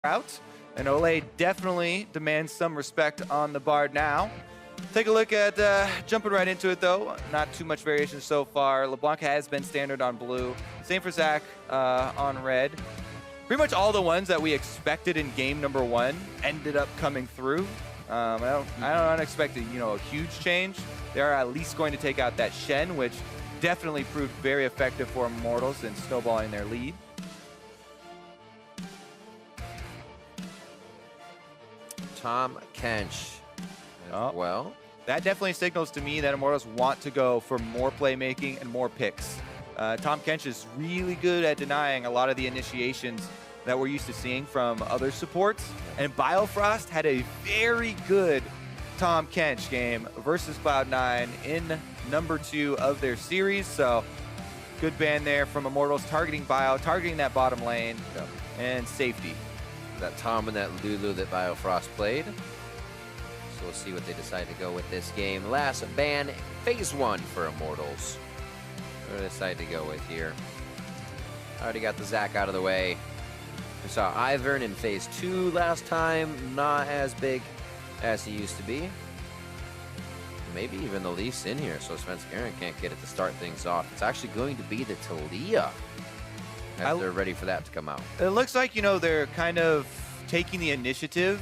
out. And Ole definitely demands some respect on the Bard now. Take a look at jumping right into it though. Not too much variation so far. LeBlanc has been standard on blue. Same for Zach on red. Pretty much all the ones that we expected in game number 1 ended up coming through. I don't expect a huge change. They are at least going to take out that Shen, which definitely proved very effective for Immortals in snowballing their lead. Tahm Kench as well. That definitely signals to me that Immortals want to go for more playmaking and more picks. Tahm Kench is really good at denying a lot of the initiations that we're used to seeing from other supports. And Biofrost had a very good Tahm Kench game versus Cloud9 in number 2 of their series. So good ban there from Immortals, targeting Bio, targeting that bottom lane, and safety. That Tahm and that Lulu that Biofrost played. So we'll see what they decide to go with this game. Last ban, phase 1 for Immortals. What do they decide to go with here? Already got the Zac out of the way. We saw Ivern in phase 2 last time. Not as big as he used to be. Maybe even the Leaf's in here, so Svenskeren can't get it to start things off. It's actually going to be the Talia. If they're ready for that to come out. It looks like, they're kind of taking the initiative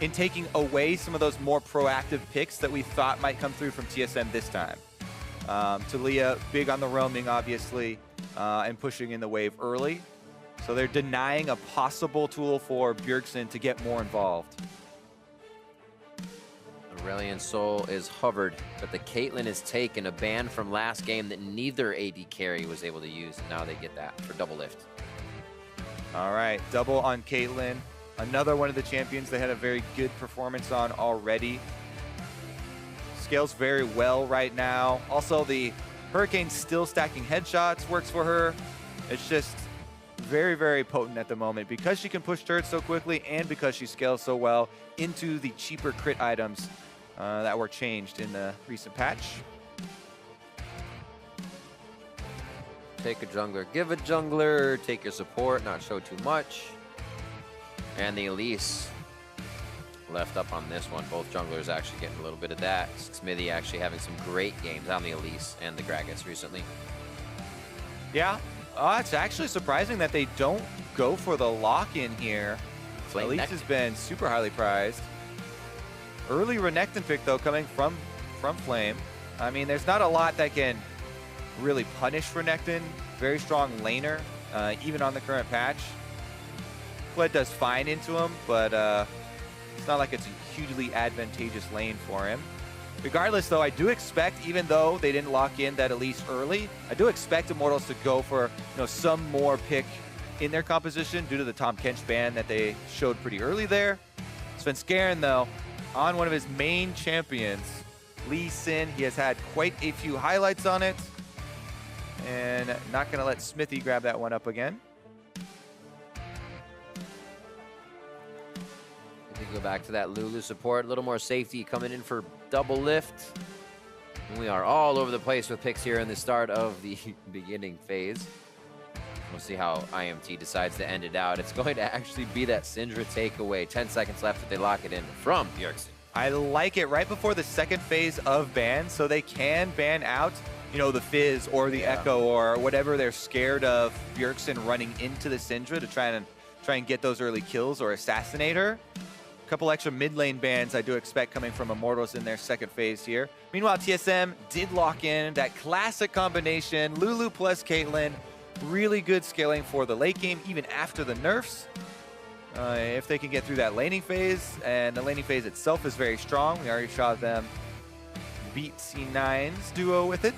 in taking away some of those more proactive picks that we thought might come through from TSM this time. Talia, big on the roaming, obviously, and pushing in the wave early. So they're denying a possible tool for Bjergsen to get more involved. Aurelion Sol is hovered, but the Caitlyn is taken, a ban from last game that neither AD carry was able to use, and now they get that for double lift. All right, double on Caitlyn. Another one of the champions they had a very good performance on already. Scales very well right now. Also, the Hurricane still stacking headshots works for her. It's just very, very potent at the moment because she can push turrets so quickly and because she scales so well into the cheaper crit items that were changed in the recent patch. Take a jungler, give a jungler, take your support, not show too much. And the Elise left up on this one. Both junglers actually getting a little bit of that. Smithy actually having some great games on the Elise and the Gragas recently. Yeah, it's actually surprising that they don't go for the lock-in here. Elise has been super highly prized. Early Renekton pick, though, coming from Flame. I mean, there's not a lot that can really punish Renekton. Very strong laner, even on the current patch. Fled does fine into him, but it's not like it's a hugely advantageous lane for him. Regardless, though, I do expect, even though they didn't lock in that Elise early, I do expect Immortals to go for some more pick in their composition due to the Tahm Kench ban that they showed pretty early there. Svenskeren, though, on one of his main champions, Lee Sin. He has had quite a few highlights on it. And not going to let Smithy grab that one up again. We go back to that Lulu support. A little more safety coming in for double lift. And we are all over the place with picks here in the start of the beginning phase. We'll see how IMT decides to end it out. It's going to actually be that Syndra takeaway. 10 seconds left if they lock it in from Bjergsen. I like it right before the second phase of ban, so they can ban out, the Fizz or the Echo or whatever they're scared of Bjergsen running into the Syndra to try and get those early kills or assassinate her. A couple extra mid lane bans I do expect coming from Immortals in their second phase here. Meanwhile, TSM did lock in that classic combination, Lulu plus Caitlyn. Really good scaling for the late game, even after the nerfs. If they can get through that laning phase, and the laning phase itself is very strong. We already saw them beat C9's duo with it.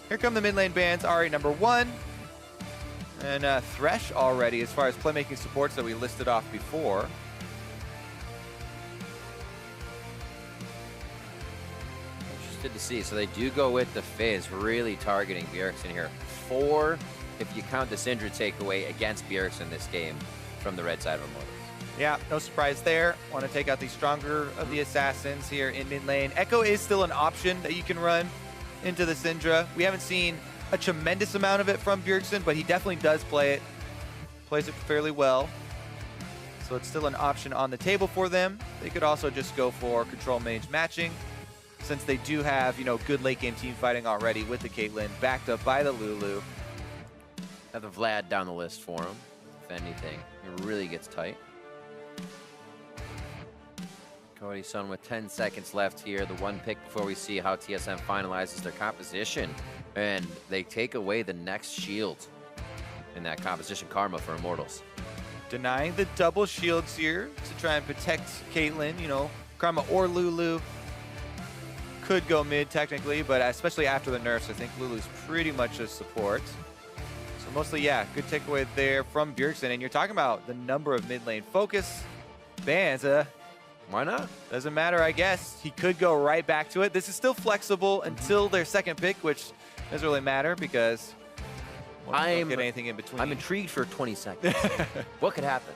Here come the mid lane bans, Ahri number 1. And Thresh already, as far as playmaking supports that we listed off before. Interested to see. So they do go with the Fizz, really targeting Bjergsen here. 4, if you count the Syndra takeaway against Bjergsen this game from the red side of Immortals. Yeah, no surprise there. Want to take out the stronger of the assassins here in mid lane. Echo is still an option that you can run into the Syndra. We haven't seen a tremendous amount of it from Bjergsen, but he definitely does play it. plays it fairly well. So it's still an option on the table for them. They could also just go for control mage matching, since they do have, you know, good late game team fighting already with the Caitlyn, backed up by the Lulu. Have the Vlad down the list for him, if anything. It really gets tight. Cody Sun with 10 seconds left here. The one pick before we see how TSM finalizes their composition. And they take away the next shield in that composition, Karma, for Immortals. Denying the double shields here to try and protect Caitlyn. You know, Karma or Lulu could go mid technically, but especially after the nerfs, I think Lulu's pretty much a support. So mostly, yeah, good takeaway there from Bjergsen. And you're talking about the number of mid lane focus bans. Why not? Doesn't matter, I guess. He could go right back to it. This is still flexible until their second pick, which doesn't really matter because we don't get anything in between. I'm intrigued for 20 seconds. What could happen?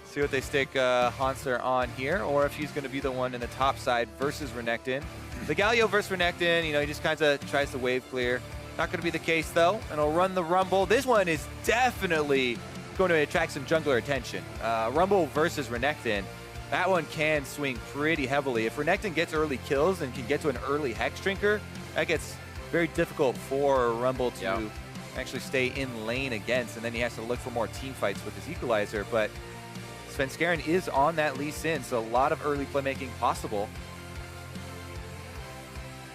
See what they stick Hansler on here, or if he's going to be the one in the top side versus Renekton. The Galio versus Renekton, you know, he just kind of tries to wave clear. Not going to be the case, though, and he'll run the Rumble. This one is definitely going to attract some jungler attention. Rumble versus Renekton, that one can swing pretty heavily. If Renekton gets early kills and can get to an early Hex Drinker, that gets very difficult for Rumble to actually stay in lane against, and then he has to look for more team fights with his Equalizer. But Svenskeren is on that Lee Sin, so a lot of early playmaking possible.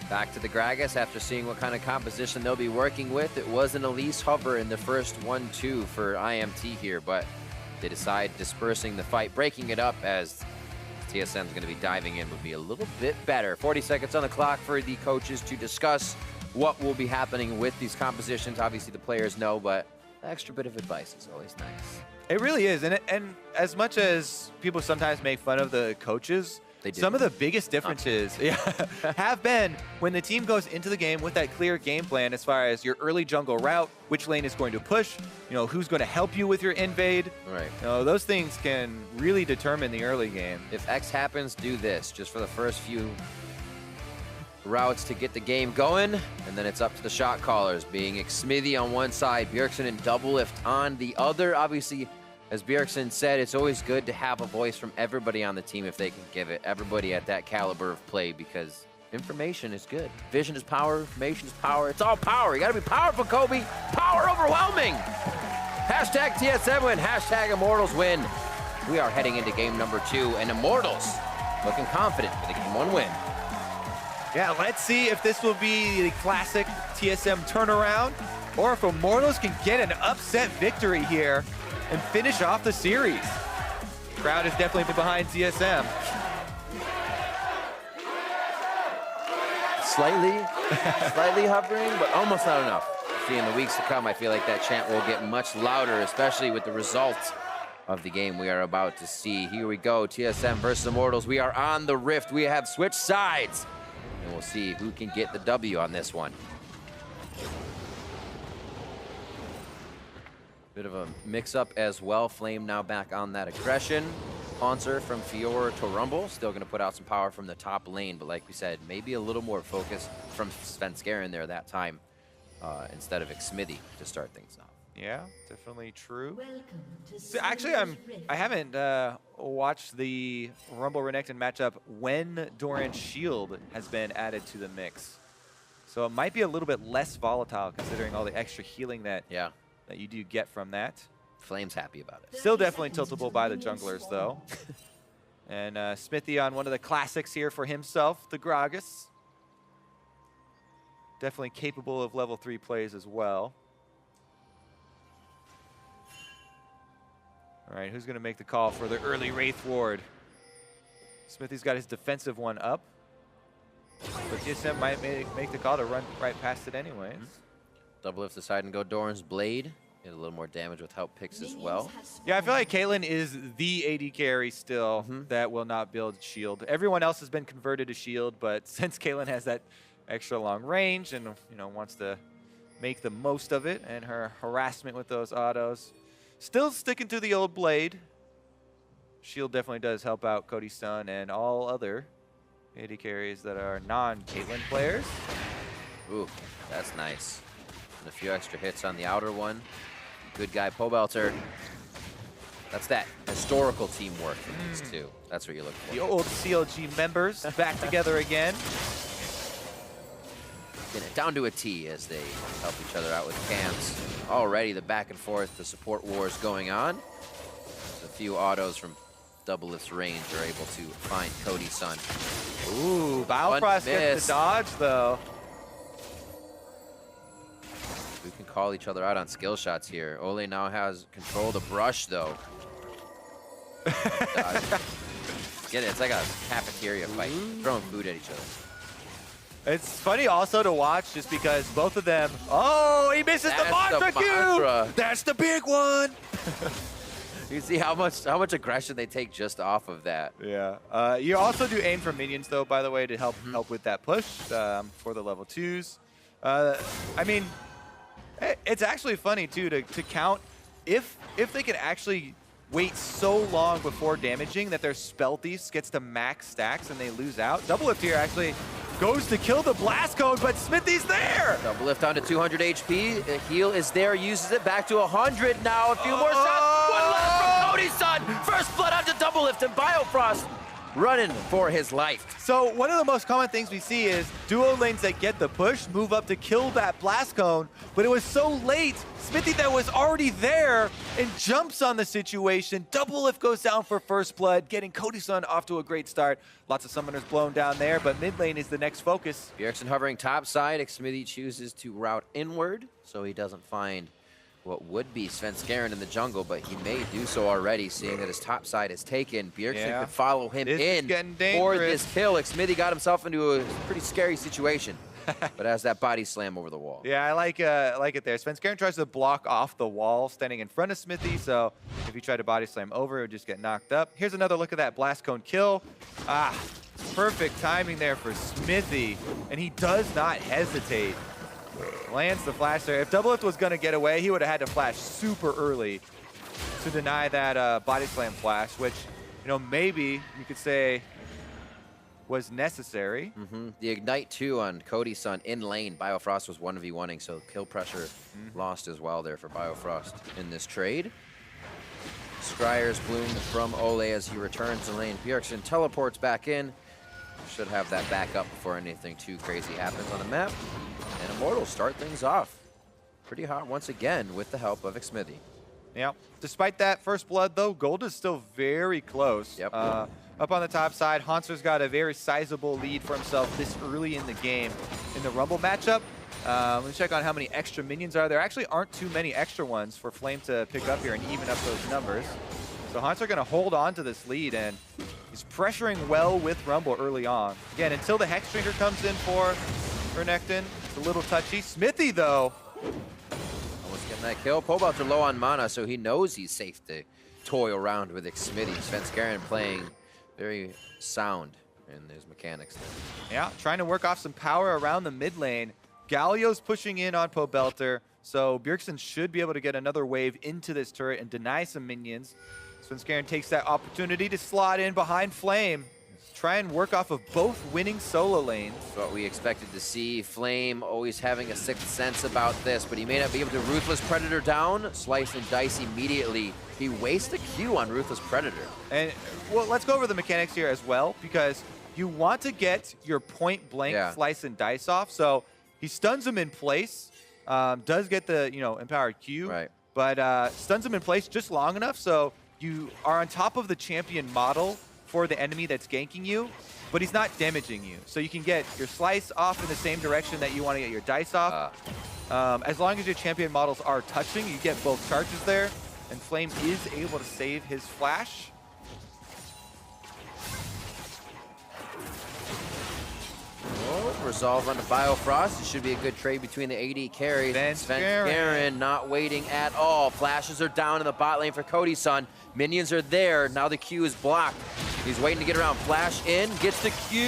Back to the Gragas after seeing what kind of composition they'll be working with. It was an Elise Hover in the first 1-2 for IMT here, but they decide dispersing the fight, breaking it up as TSM's going to be diving in would be a little bit better. 40 seconds on the clock for the coaches to discuss what will be happening with these compositions. Obviously the players know, but the extra bit of advice is always nice. It really is, and as much as people sometimes make fun of the coaches, some of the biggest differences have been when the team goes into the game with that clear game plan as far as your early jungle route, which lane is going to push, you know, who's going to help you with your invade. Right. You know, those things can really determine the early game. If X happens, do this just for the first few routes to get the game going, and then it's up to the shot callers, being Smithy on one side, Bjergsen and Doublelift on the other. Obviously, as Bjergsen said, it's always good to have a voice from everybody on the team if they can give it. Everybody at that caliber of play, because information is good. Vision is power, information is power. It's all power. You gotta be powerful, Kobe. Power overwhelming. Hashtag TSM win, hashtag Immortals win. We are heading into game number 2, and Immortals looking confident with a game 1 win. Yeah, let's see if this will be the classic TSM turnaround, or if Immortals can get an upset victory here and finish off the series. Crowd is definitely behind TSM. Slightly hovering, but almost not enough. See, in the weeks to come, I feel like that chant will get much louder, especially with the result of the game we are about to see. Here we go, TSM versus Immortals. We are on the Rift. We have switched sides, and we'll see who can get the W on this one. Bit of a mix-up as well. Flame now back on that aggression. Sponsor from Fiora to Rumble. Still going to put out some power from the top lane, but like we said, maybe a little more focus from Svenskeren there that time instead of Xmithy to start things off. Yeah, definitely true. So actually, I haven't watched the Rumble Renekton matchup when Doran's shield has been added to the mix. So it might be a little bit less volatile considering all the extra healing that you do get from that. Flame's happy about it. Still definitely tiltable by the junglers, though. And Smithy on one of the classics here for himself, the Gragas. Definitely capable of level 3 plays as well. All right, who's going to make the call for the early Wraith Ward? Smithy's got his defensive one up. But TSM might make the call to run right past it anyways. Doublelift deciding to go Doran's Blade. Get a little more damage with help picks as well. Yeah, I feel like Caitlyn is the AD carry still that will not build shield. Everyone else has been converted to shield, but since Caitlyn has that extra long range and wants to make the most of it, and her harassment with those autos, still sticking to the old blade. Shield definitely does help out Cody Stun and all other AD carries that are non-Caitlyn players. Ooh, that's nice. And a few extra hits on the outer one. good guy. Pobelter. That's that historical teamwork from these two. That's what you're looking for. The old CLG members back together again. Getting it down to a T as they help each other out with cams. Already the back and forth, the support wars going on. A few autos from Doublelift's range are able to find Cody's son. Ooh, Biofrost gets the dodge though. We can call each other out on skill shots here. Ole now has control of the brush though. Get it, it's like a cafeteria fight, throwing food at each other. It's funny also to watch just because both of them, oh, he misses the mantra cue! That's the big one! You see how much aggression they take just off of that. Yeah. You also do aim for minions though, by the way, to help with that push for the level 2s. I mean, it's actually funny too to count if they can actually wait so long before damaging that their Spell Thief gets to max stacks and they lose out. Doublelift here actually goes to kill the Blast Cone, but Smithy's there! Doublelift on to 200 HP. The heal is there, uses it back to 100 now. A few more shots. One left from Cody's son. First blood onto Doublelift and Biofrost running for his life. So one of the most common things we see is duo lanes that get the push move up to kill that Blast Cone, but it was so late. Smithy that was already there and jumps on the situation. Doublelift goes down for first blood, getting Cody's son off to a great start. Lots of summoners blown down there, but mid lane is the next focus. Bjergsen hovering top side. Smithy chooses to route inward, so he doesn't find what would be Svenskeren in the jungle, but he may do so already, seeing that his top side is taken. Bjergsen can follow him in for this kill. Smithy got himself into a pretty scary situation, but has that body slam over the wall. Yeah, I like it there. Svenskeren tries to block off the wall standing in front of Smithy, so if he tried to body slam over, it would just get knocked up. Here's another look at that Blast Cone kill. Perfect timing there for Smithy, and he does not hesitate. Lands the flash there. If Doublelift was going to get away, he would have had to flash super early to deny that body slam flash, which, you know, maybe you could say was necessary. The Ignite 2 on Cody's son in lane. Biofrost was 1v1ing, so kill pressure lost as well there for Biofrost in this trade. Scryer's bloom from Ole as he returns to lane. Bjergsen teleports back in. Should have that back up before anything too crazy happens on the map. And Immortals start things off pretty hot once again with the help of Smithy. Yeah. Despite that first blood, though, gold is still very close. Yep. Up on the top side, Haunter's got a very sizable lead for himself this early in the game. In the Rumble matchup, let me check on how many extra minions are. There actually aren't too many extra ones for Flame to pick up here and even up those numbers. So Haunter going to hold on to this lead, and he's pressuring well with Rumble early on. Again, until the Hexdrinker comes in for Renekton, it's a little touchy. Smithy, though. Almost getting that kill. Pobelter low on mana, so he knows he's safe to toy around with Smithy. Svenskeren playing very sound in his mechanics there. Yeah, trying to work off some power around the mid lane. Galio's pushing in on Pobelter, so Bjergsen should be able to get another wave into this turret and deny some minions. Svenskeren takes that opportunity to slot in behind Flame. Try and work off of both winning solo lanes. What we expected to see. Flame always having a sixth sense about this, but he may not be able to Ruthless Predator down. Slice and dice immediately. He wastes a Q on Ruthless Predator. And, well, let's go over the mechanics here as well, because you want to get your point blank slice and dice off. So he stuns him in place, does get the, you know, empowered Q, but stuns him in place just long enough so you are on top of the champion model for the enemy that's ganking you, but he's not damaging you. So you can get your slice off in the same direction that you want to get your dice off. As long as your champion models are touching, you get both charges there, and Flame is able to save his flash. Resolve onto Biofrost. It should be a good trade between the AD carries. Svenskeren not waiting at all. Flashes are down in the bot lane for Cody's son. Minions are there. Now the Q is blocked. He's waiting to get around. Flash in, gets the Q.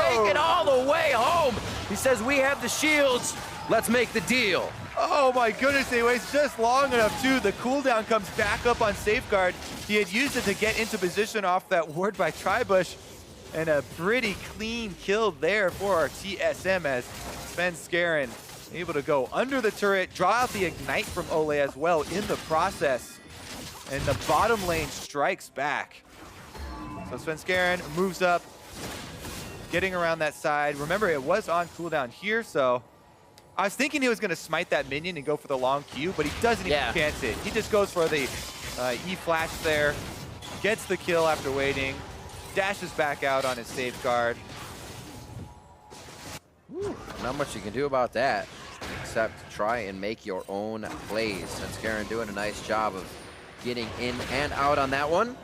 Take it all the way home. He says, we have the shields. Let's make the deal. Oh my goodness, he waits just long enough too. The cooldown comes back up on Safeguard. He had used it to get into position off that ward by Tribush. And a pretty clean kill there for our TSM as Svenskeren able to go under the turret, draw out the ignite from Ole as well in the process. And the bottom lane strikes back. So Svenskeren moves up, getting around that side. Remember, it was on cooldown here, so I was thinking he was going to smite that minion and go for the long Q, but he doesn't even chance it. He just goes for the E-flash there, gets the kill after waiting, dashes back out on his safeguard. Whew, not much you can do about that, except try and make your own plays. Svenskeren doing a nice job of getting in and out on that one.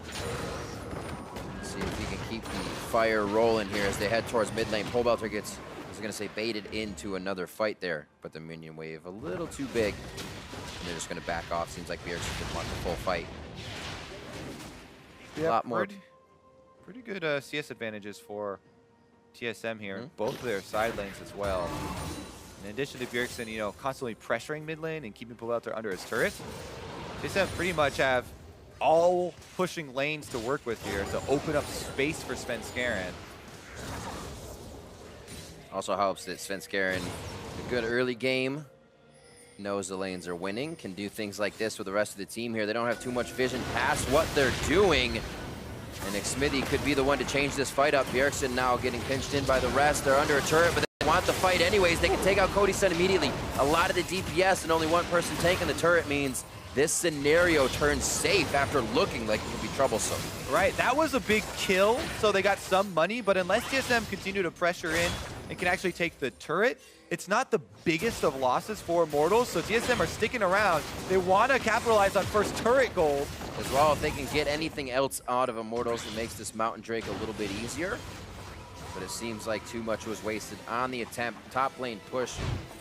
Let's see if he can keep the fire rolling here as they head towards mid lane. Pobelter gets, I was going to say, baited into another fight there, but the minion wave a little too big. And they're just going to back off. Seems like Bjergsen didn't want the full fight. Yeah, a lot more. Pretty good CS advantages for TSM here. Both of their side lanes as well. In addition to Bjergsen, you know, constantly pressuring mid lane and keeping Pobelter under his turret, TSM pretty much have all pushing lanes to work with here to open up space for Svenskeren. Also helps that Svenskeren, a good early game, knows the lanes are winning, can do things like this with the rest of the team here. They don't have too much vision past what they're doing. And Xmithie could be the one to change this fight up. Bjergsen now getting pinched in by the rest. They're under a turret, but they want the fight anyways. They can take out Cody's son immediately. A lot of the DPS and only one person taking the turret means this scenario turns safe after looking like it could be troublesome. Right, that was a big kill, so they got some money, but unless TSM continue to pressure in and can actually take the turret, it's not the biggest of losses for Immortals, so TSM are sticking around. They want to capitalize on first turret gold. As well, if they can get anything else out of Immortals, it makes this Mountain Drake a little bit easier. But it seems like too much was wasted on the attempt. Top lane push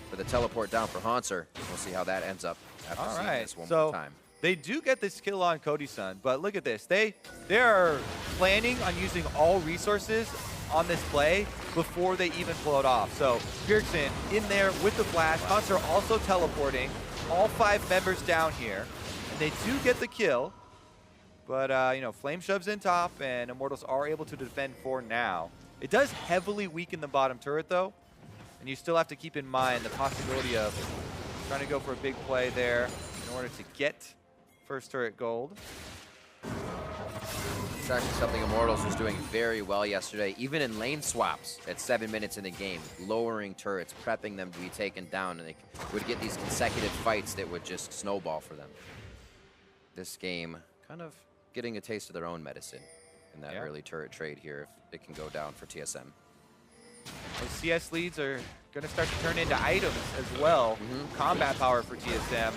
for the teleport down for Hanser. We'll see how that ends up after seeing this one more time. They do get this kill on Cody's son, but look at this. They are planning on using all resources on this play before they even pull it off. So Bjergsen in there with the flash. Hanser also teleporting. All 5 members down here. And they do get the kill. But, you know, Flame shoves in top, and Immortals are able to defend for now. It does heavily weaken the bottom turret, though. And you still have to keep in mind the possibility of trying to go for a big play there in order to get first turret gold. It's actually something Immortals was doing very well yesterday, even in lane swaps at 7 minutes in the game, lowering turrets, prepping them to be taken down, and they would get these consecutive fights that would just snowball for them. This game kind of getting a taste of their own medicine in that early turret trade here, if it can go down for TSM. Those CS leads are going to start to turn into items as well. Combat power for TSM.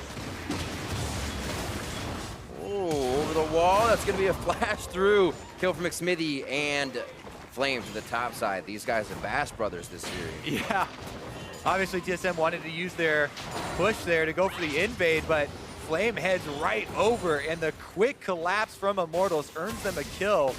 Oh, over the wall. That's going to be a flash through. Kill from Xmithie and Flame to the top side. These guys are Bash brothers this series. Yeah. Obviously, TSM wanted to use their push there to go for the invade, but Flame heads right over, and the quick collapse from Immortals earns them a kill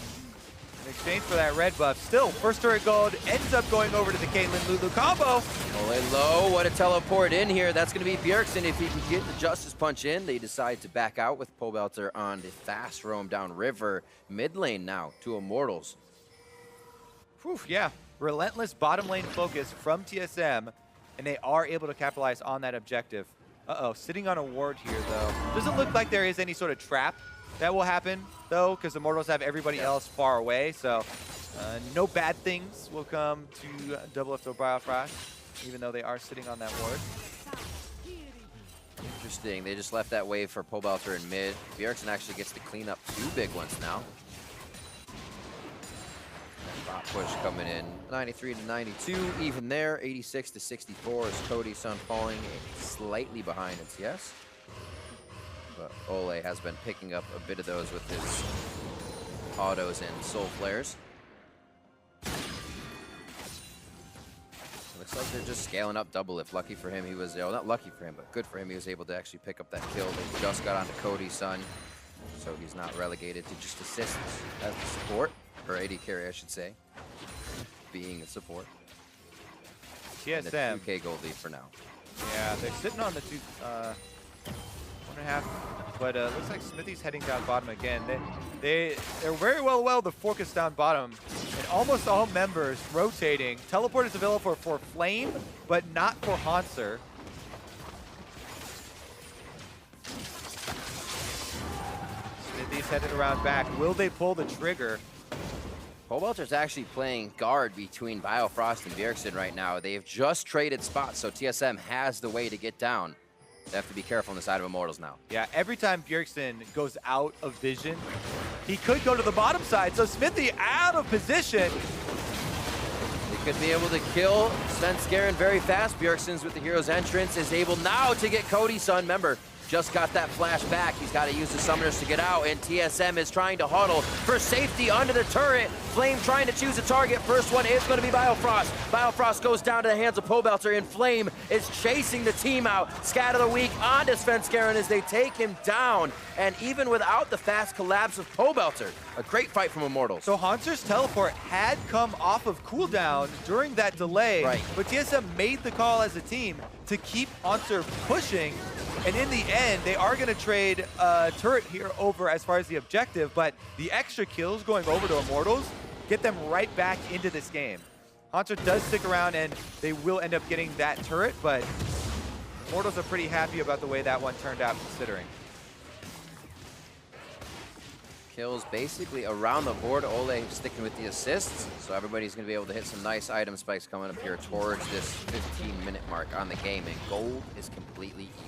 in exchange for that red buff. Still, first turret gold ends up going over to the Caitlyn Lulu combo. Ole low, what a teleport in here. That's going to be Bjergsen if he can get the Justice Punch in. They decide to back out with Pobelter on the fast roam down river. Mid lane now to Immortals. Whew, yeah, relentless bottom lane focus from TSM, and they are able to capitalize on that objective. Uh-oh, sitting on a ward here, though. Doesn't look like there is any sort of trap that will happen, though, because Immortals have everybody else far away, so no bad things will come to Double F Biofrost, even though they are sitting on that ward. Interesting. They just left that wave for Pobelter in mid. Bjergsen actually gets to clean up 2 big ones now. Bot push coming in 93 to 92, even there. 86 to 64 is Cody's son falling slightly behind LCS. But Ole has been picking up a bit of those with his autos and soul flares. Looks like they're just scaling up double. If lucky for him, he was, not lucky for him, but good for him, he was able to actually pick up that kill. They just got onto Cody's son, so he's not relegated to just assists as the support. Or AD carry, I should say, being a support. TSM. The 2K gold lead for now. Yeah, they're sitting on the 1.5, but looks like Xmithie's heading down bottom again. They're very well the focus down bottom, and almost all members rotating. Teleport is available for Flame, but not for Hanser. He's headed around back. Will they pull the trigger? Pobelter's actually playing guard between Biofrost and Bjergsen right now. They've just traded spots, so TSM has the way to get down. They have to be careful on the side of Immortals now. Yeah, every time Bjergsen goes out of vision, he could go to the bottom side. So Smithy out of position. They could be able to kill Svenskeren very fast. Bjergsen's with the hero's entrance is able now to get Cody's son. Remember, just got that flash back. He's got to use the summoners to get out, and TSM is trying to huddle for safety under the turret. Flame trying to choose a target. First one is going to be Biofrost. Biofrost goes down to the hands of Pobelter, and Flame is chasing the team out. Scat of the week onto Svenskeren as they take him down, and even without the fast collapse of Pobelter, a great fight from Immortals. So Haunter's teleport had come off of cooldown during that delay, right, but TSM made the call as a team to keep Haunter pushing. And in the end, they are going to trade turret here over as far as the objective, but the extra kills going over to Immortals get them right back into this game. Haunter does stick around, and they will end up getting that turret, but Immortals are pretty happy about the way that one turned out, considering. Kills basically around the board. Ole sticking with the assists, so everybody's going to be able to hit some nice item spikes coming up here towards this 15-minute mark on the game, and gold is completely even.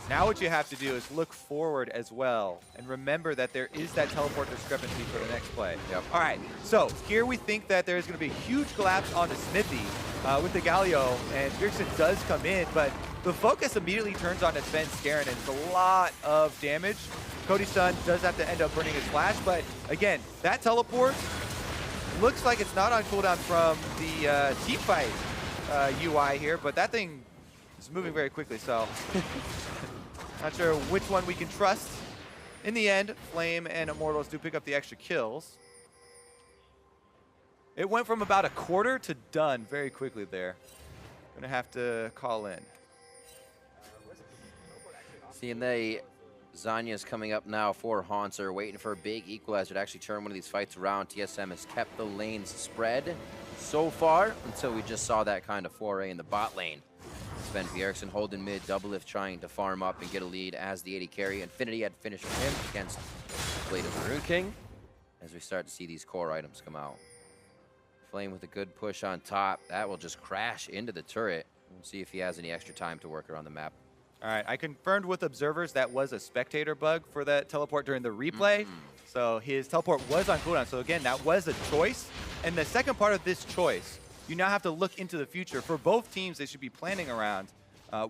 Now what you have to do is look forward as well, and remember that there is that teleport discrepancy for the next play. Yep. All right, so here we think that there's going to be a huge collapse onto Smithy with the Galio, and Bjergsen does come in, but the focus immediately turns on to Svenskeren, and it's a lot of damage. Cody's son does have to end up burning his flash, but again, that teleport looks like it's not on cooldown from the team fight UI here, but that thing is moving very quickly, so not sure which one we can trust. In the end, Flame and Immortals do pick up the extra kills. It went from about a quarter to done very quickly there. Gonna have to call in. Seeing the Zanya's coming up now for Haunter, waiting for a big equalizer to actually turn one of these fights around. TSM has kept the lanes spread so far until we just saw that kind of foray in the bot lane. Sven Bjergsen holding mid, double lift trying to farm up and get a lead as the AD carry. Infinity had finished for him against Blade of the Rune King as we start to see these core items come out. Flame with a good push on top. That will just crash into the turret. We'll see if he has any extra time to work around the map. All right, I confirmed with observers that was a spectator bug for that teleport during the replay. So his teleport was on cooldown. So again, that was a choice. And the second part of this choice, you now have to look into the future. For both teams, they should be planning around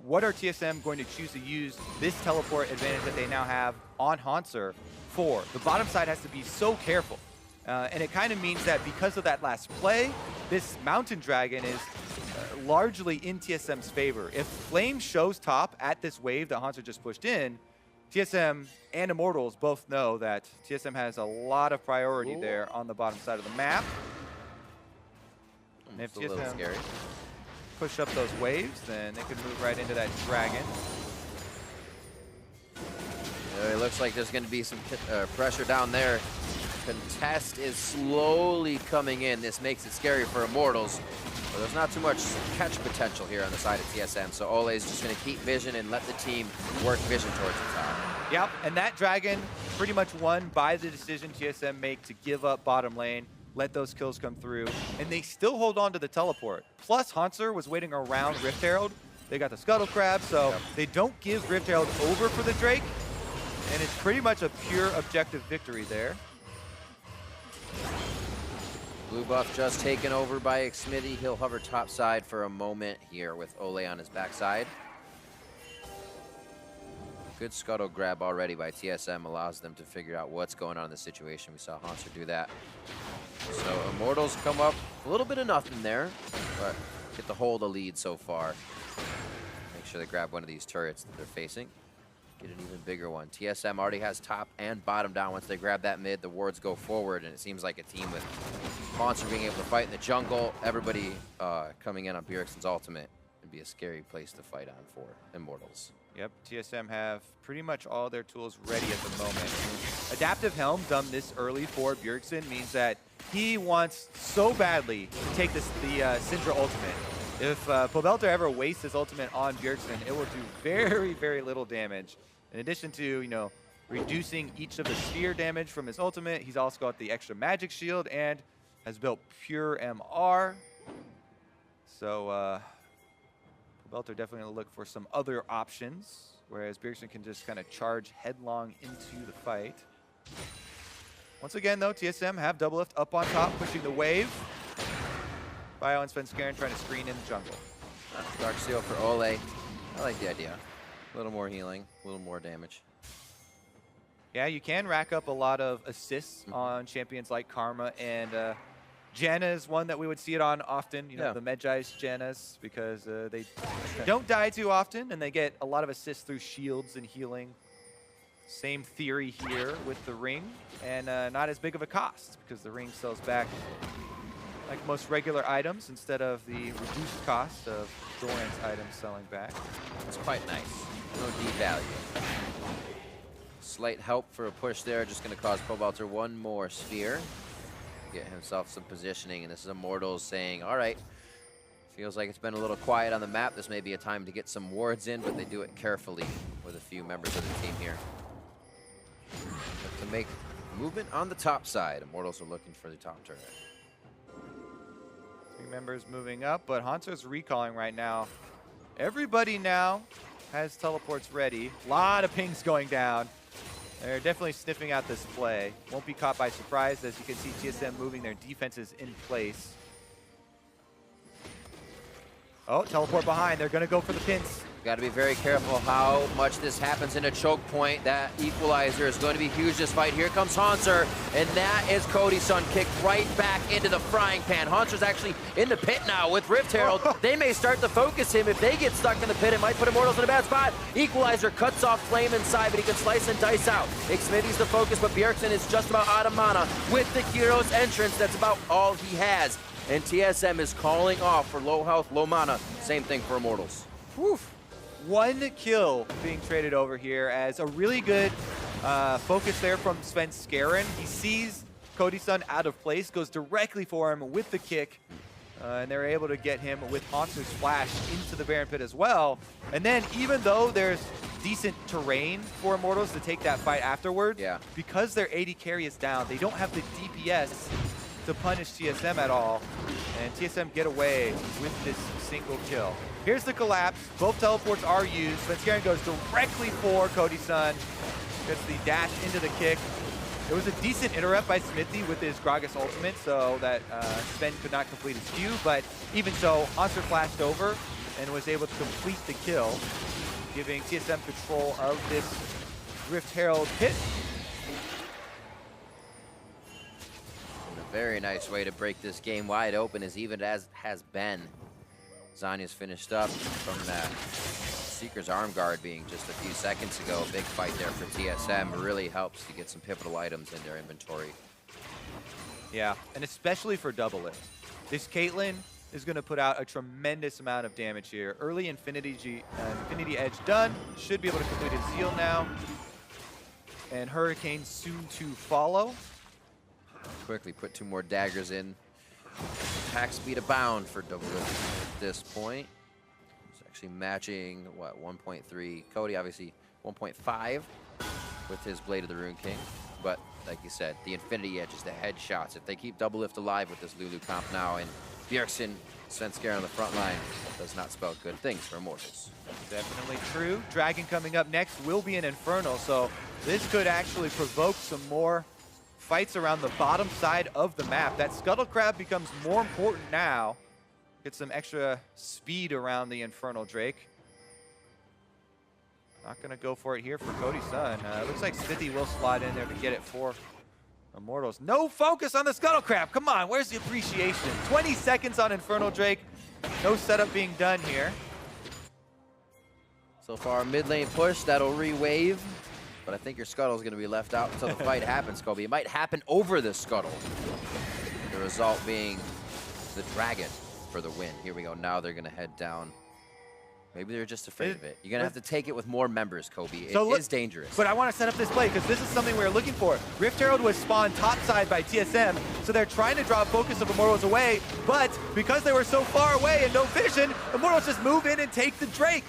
what are TSM going to choose to use this teleport advantage that they now have on Haunter for. The bottom side has to be so careful. And it kind of means that because of that last play, this Mountain Dragon is largely in TSM's favor. If Flame shows top at this wave that Haunter just pushed in, TSM and Immortals both know that TSM has a lot of priority there on the bottom side of the map. And if TSM push up those waves, then they could move right into that dragon. It looks like there's going to be some pressure down there. Contest is slowly coming in. This makes it scary for Immortals. But there's not too much catch potential here on the side of TSM, so Ole is just going to keep vision and let the team work vision towards the top. Yep, and that dragon pretty much won by the decision TSM make to give up bottom lane, let those kills come through, and they still hold on to the teleport. Plus, Haunter was waiting around Rift Herald. They got the Scuttle Crab, so they don't give Rift Herald over for the Drake, and it's pretty much a pure objective victory there. Blue buff just taken over by Xmitty. He'll hover top side for a moment here with Ole on his backside. Good scuttle grab already by TSM allows them to figure out what's going on in the situation. We saw Haunter do that. So Immortals come up a little bit of nothing there, but get the hold of lead so far. Make sure they grab one of these turrets that they're facing. Get an even bigger one. TSM already has top and bottom down. Once they grab that mid, the wards go forward, and it seems like a team with Monster being able to fight in the jungle. Everybody coming in on Bjergsen's ultimate would be a scary place to fight on for Immortals. Yep, TSM have pretty much all their tools ready at the moment. Adaptive Helm done this early for Bjergsen means that he wants so badly to take the Syndra ultimate. If Pobelter ever wastes his ultimate on Bjergsen, it will do very, very little damage. In addition to, you know, reducing each of the sphere damage from his ultimate. He's also got the extra magic shield and has built pure MR. So Belter definitely going to look for some other options, whereas Bjergsen can just kind of charge headlong into the fight. Once again, though, TSM have double lift up on top, pushing the wave. Bio and Svenskeren trying to screen in the jungle. Dark Seal for Ole. I like the idea. A little more healing, a little more damage. Yeah, you can rack up a lot of assists on champions like Karma, and Janna is one that we would see it on often, you know, the Medjai's Jannas, because they don't die too often, and they get a lot of assists through shields and healing. Same theory here with the ring, and not as big of a cost, because the ring sells back like most regular items instead of the reduced cost of Doran's items selling back. It's quite nice. No devalue. Slight help for a push there, just going to cause Pobelter one more sphere. Get himself some positioning, and this is Immortals saying, all right, feels like it's been a little quiet on the map. This may be a time to get some wards in, but they do it carefully with a few members of the team here. Look to make movement on the top side. Immortals are looking for the top turret. 3 members moving up, but Hanzo's recalling right now. Everybody now has teleports ready. A lot of pings going down. They're definitely sniffing out this play. Won't be caught by surprise, as you can see TSM moving their defenses in place. Oh, teleport behind. They're going to go for the pins. Got to be very careful how much this happens in a choke point. That equalizer is going to be huge this fight. Here comes Hanser, and that is Cody's son kicked right back into the frying pan. Hanser's actually in the pit now with Rift Herald. They may start to focus him. If they get stuck in the pit, it might put Immortals in a bad spot. Equalizer cuts off Flame inside, but he can slice and dice out. Xmiti's the focus, but Bjergsen is just about out of mana. With the Hero's entrance, that's about all he has. And TSM is calling off for low health, low mana. Same thing for Immortals. Whew. 1 kill being traded over here, as a really good focus there from Svenskeren. He sees Cody's son out of place, goes directly for him with the kick, and they're able to get him with Hanser's flash into the Baron Pit as well. And then even though there's decent terrain for Immortals to take that fight afterwards, because their AD carry is down, they don't have the DPS to punish TSM at all, and TSM get away with this single kill. Here's the collapse. Both teleports are used. Svenskeren goes directly for Cody's son. Gets the dash into the kick. It was a decent interrupt by Smithy with his Gragas ultimate, so that Sven could not complete his Q, but even so, Hanser flashed over and was able to complete the kill, giving TSM control of this Rift Herald pit. And a very nice way to break this game wide open, as even as has been. Zanya's finished up from that Seeker's arm guard being just a few seconds ago. A big fight there for TSM. Really helps to get some pivotal items in their inventory. Yeah, and especially for double lift. This Caitlyn is going to put out a tremendous amount of damage here. Early Infinity Edge done. Should be able to complete his Zeal now. And Hurricane soon to follow. Quickly put 2 more daggers in. Attack speed abound for double lift at this point. It's actually matching, what, 1.3. Cody, obviously, 1.5 with his Blade of the Rune King. But, like you said, the Infinity Edge is the headshots. If they keep double lift alive with this Lulu comp now, and Bjergsen, Svenskeren on the front line, does not spell good things for Immortals. Definitely true. Dragon coming up next will be an Infernal, so this could actually provoke some more fights around the bottom side of the map. That Scuttle Crab becomes more important now. Get some extra speed around the Infernal Drake. Not going to go for it here for Cody's son. Looks like Smithy will slide in there to get it for Immortals. No focus on the Scuttle Crab. Come on, where's the appreciation? 20 seconds on Infernal Drake. No setup being done here. So far, mid lane push. That'll re-wave. But I think your Scuttle's going to be left out until the fight happens, Kobe. It might happen over the Scuttle. The result being the Dragon for the win. Here we go. Now they're going to head down. Maybe they're just afraid of it. You're going to have to take it with more members, Kobe. It is dangerous. But I want to set up this play, because this is something we were looking for. Rift Herald was spawned topside by TSM, so they're trying to draw focus of Immortals away. But because they were so far away and no vision, Immortals just move in and take the Drake.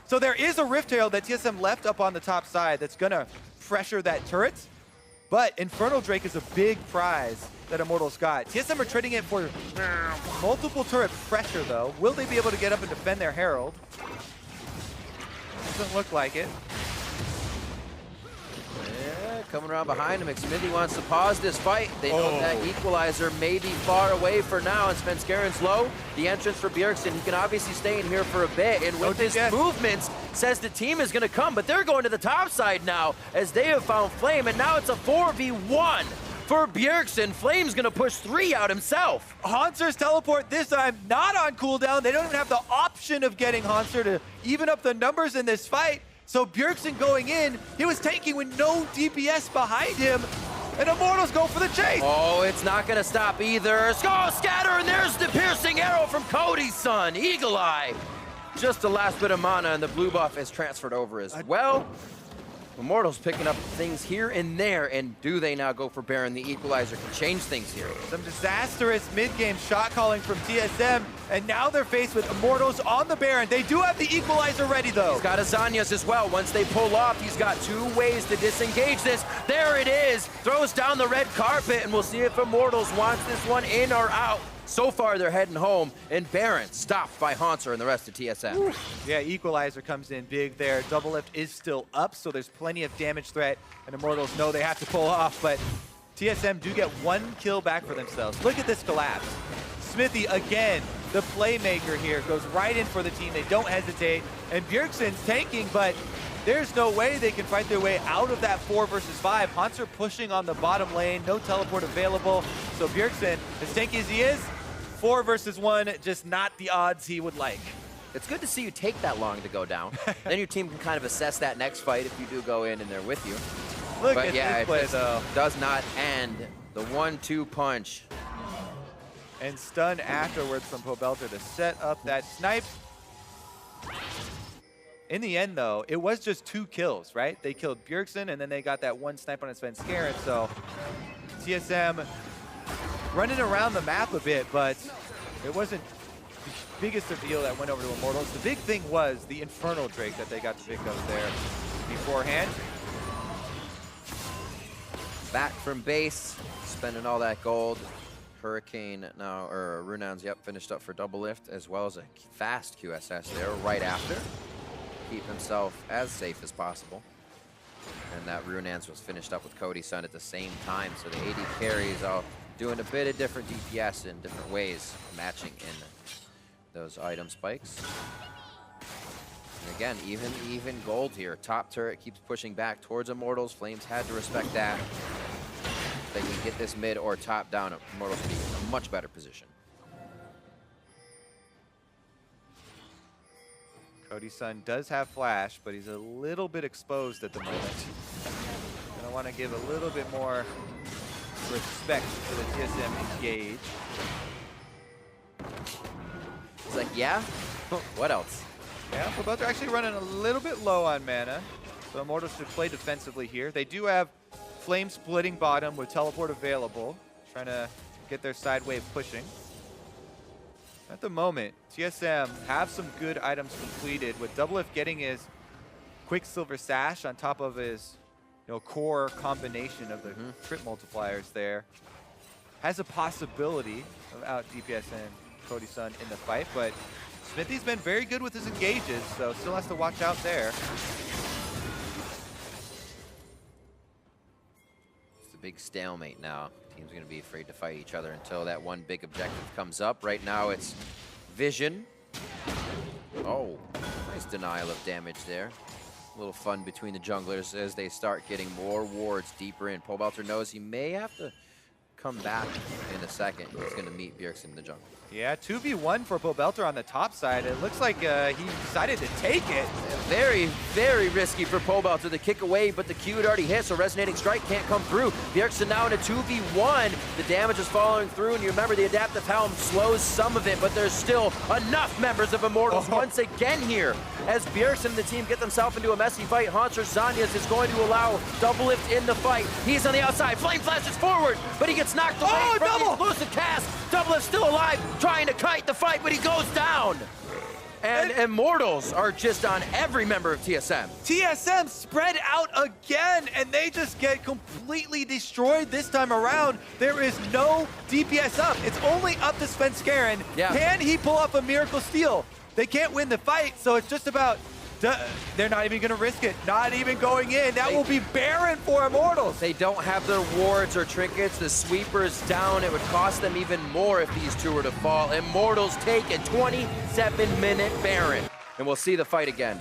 So there is a Rift Herald that TSM left up on the top side that's going to pressure that turret. But Infernal Drake is a big prize that Immortals got. TSM are trading it for multiple turret pressure, though. Will they be able to get up and defend their Herald? Doesn't look like it. Yeah, coming around behind him. Smithy wants to pause this fight. They know that equalizer may be far away for now, and Svenskaren's low. The entrance for Bjergsen, he can obviously stay in here for a bit, and with his movements, says the team is gonna come, but they're going to the top side now, as they have found Flame, and now it's a 4v1 for Bjergsen. Flame's gonna push 3 out himself. Hauntzer's teleport this time not on cooldown. They don't even have the option of getting Haunzer to even up the numbers in this fight. So Bjergsen going in, he was tanking with no DPS behind him, and Immortals go for the chase. Oh, it's not gonna stop either. Skull scatter, and there's the piercing arrow from Cody's son, Eagle Eye. Just the last bit of mana, and the blue buff is transferred over as well. Immortals picking up things here and there, and do they now go for Baron? The equalizer can change things here. Some disastrous mid-game shot calling from TSM, and now they're faced with Immortals on the Baron. They do have the equalizer ready, though. He's got Azanias as well. Once they pull off, he's got 2 ways to disengage this. There it is. Throws down the red carpet, and we'll see if Immortals wants this one in or out. So far, they're heading home, and Baron stopped by Haunzer and the rest of TSM. Ooh. Yeah, equalizer comes in big there. Double lift is still up, so there's plenty of damage threat, and Immortals know they have to pull off, but TSM do get 1 kill back for themselves. Look at this collapse. Smithy, again, the playmaker here, goes right in for the team. They don't hesitate, and Bjergsen's tanking, but there's no way they can fight their way out of that 4 versus 5. Haunzer pushing on the bottom lane, no teleport available, so Bjergsen, as tanky as he is, 4 versus 1, just not the odds he would like. It's good to see you take that long to go down. Then your team can kind of assess that next fight if you do go in and they're with you. Look but at yeah, this play, it though. Does not end. The 1-2 punch. And stun afterwards from Pobelter to set up that snipe. In the end, though, it was just 2 kills, right? They killed Bjergsen, and then they got that 1 snipe on Svenskaren, so TSM running around the map a bit, but it wasn't the biggest reveal that went over to Immortals. The big thing was the Infernal Drake that they got to pick up there beforehand. Back from base, spending all that gold. Hurricane now, or Runans, yep, finished up for double lift, as well as a fast QSS there right after. Keep himself as safe as possible. And that Runans was finished up with Cody's son at the same time, so the AD carries all doing a bit of different DPS in different ways, matching in those item spikes. And again, even gold here. Top turret keeps pushing back towards Immortals. Flames had to respect that. If they can get this mid or top down, Immortals will be in a much better position. Cody's son does have flash, but he's a little bit exposed at the moment. Gonna want to give a little bit more respect to the TSM engage. It's like, yeah? What else? Yeah, we're both actually running a little bit low on mana, so Immortals should play defensively here. They do have Flame splitting bottom with teleport available, trying to get their side wave pushing. At the moment, TSM have some good items completed, with Doublelift getting his Quicksilver Sash on top of his core combination of the crit multipliers there. Has a possibility of out DPSing Cody's son in the fight, but Smithy's been very good with his engages, so still has to watch out there. It's a big stalemate now. Team's going to be afraid to fight each other until that one big objective comes up. Right now it's Vision. Oh, nice denial of damage there. A little fun between the junglers as they start getting more wards deeper in. Pobelter knows he may have to come back in a second. He's going to meet Bjergsen in the jungle. Yeah, 2v1 for Pobelter on the top side. It looks like he decided to take it. Very, very risky for Pobelter to kick away, but the Q had already hit, so Resonating Strike can't come through. Bjergsen now in a 2v1. The damage is following through, and you remember the Adaptive Helm slows some of it, but there's still enough members of Immortals once again here. As Bjergsen and the team get themselves into a messy fight, Haunzer Zanyas is going to allow Doublelift in the fight. He's on the outside. Flame flashes forward, but he gets knocked away from the explosive cast. Doublelift still alive, trying to kite the fight, but he goes down. And Immortals are just on every member of TSM. TSM spread out again, and they just get completely destroyed this time around. There is no DPS up. It's only up to Svenskeren. Yeah. Can he pull off a miracle steal? They can't win the fight, so it's just about... They're not even going to risk it. Not even going in. That will be barren for Immortals. They don't have their wards or trinkets. The sweeper's down. It would cost them even more if these two were to fall. Immortals take a 27-minute Baron. And we'll see the fight again.